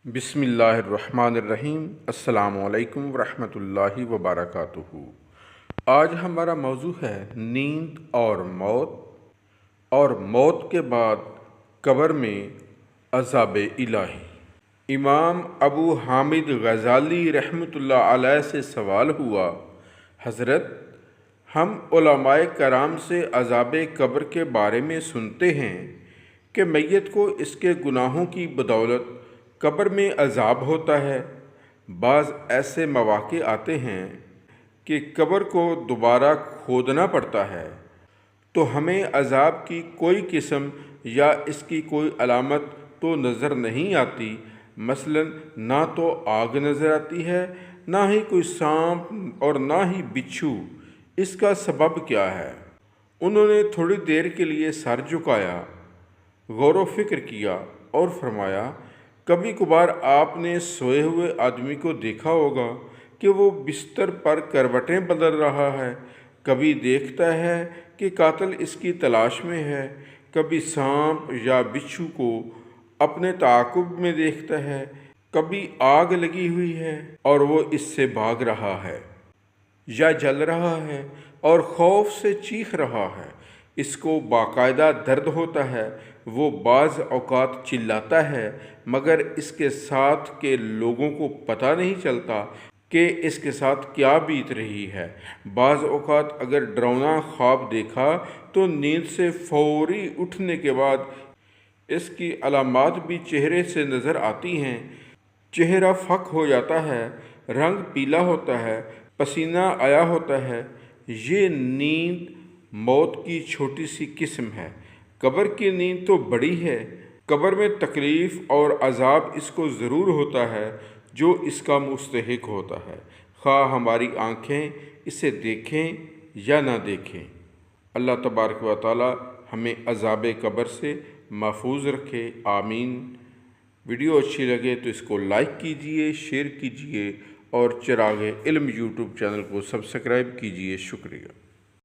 बिस्मिल्लाहिर्रहमानिर्रहीम। अस्सलामुअलैकुम वरहमतुल्लाहि वबरकातुहू। आज हमारा मौजू है नींद और मौत के बाद कब्र में अज़ाब इलाही। इमाम अबू हामिद गज़ाली रहमतुल्लाह अलैह से सवाल हुआ, हज़रत, हम उलमाए कराम से अज़ाब कब्र के बारे में सुनते हैं कि मैयत को इसके गुनाहों की बदौलत कब्र में अज़ाब होता है। बाज़ ऐसे मौक़े आते हैं कि कब्र को दोबारा खोदना पड़ता है तो हमें अज़ाब की कोई किस्म या इसकी कोई अलामत तो नज़र नहीं आती। मसलन ना तो आग नज़र आती है, ना ही कोई सांप और ना ही बिच्छू। इसका सबब क्या है? उन्होंने थोड़ी देर के लिए सर झुकाया, गौर व फिक्र किया और फरमाया, कभी कभार आपने सोए हुए आदमी को देखा होगा कि वो बिस्तर पर करवटें बदल रहा है। कभी देखता है कि कातिल इसकी तलाश में है, कभी सांप या बिच्छू को अपने ताक़ुब में देखता है, कभी आग लगी हुई है और वो इससे भाग रहा है या जल रहा है और खौफ से चीख रहा है। इसको बाकायदा दर्द होता है। वो बाज़ औक़ात चिल्लाता है, मगर इसके साथ के लोगों को पता नहीं चलता कि इसके साथ क्या बीत रही है। बाज़ औक़ात अगर डरावना ख्वाब देखा तो नींद से फौरी उठने के बाद इसकी अलामात भी चेहरे से नज़र आती हैं। चेहरा फक हो जाता है, रंग पीला होता है, पसीना आया होता है। ये नींद मौत की छोटी सी किस्म है। कब्र की नींद तो बड़ी है। कब्र में तकलीफ़ और अज़ाब इसको ज़रूर होता है जो इसका मुस्तहिक होता है, ख़्वाह हमारी आँखें इसे देखें या ना देखें। अल्लाह तबारक व तआला हमें अज़ाब कब्र से महफूज रखे, आमीन। वीडियो अच्छी लगे तो इसको लाइक कीजिए, शेयर कीजिए और चिराग इल्म यूट्यूब चैनल को सब्सक्राइब कीजिए। शुक्रिया।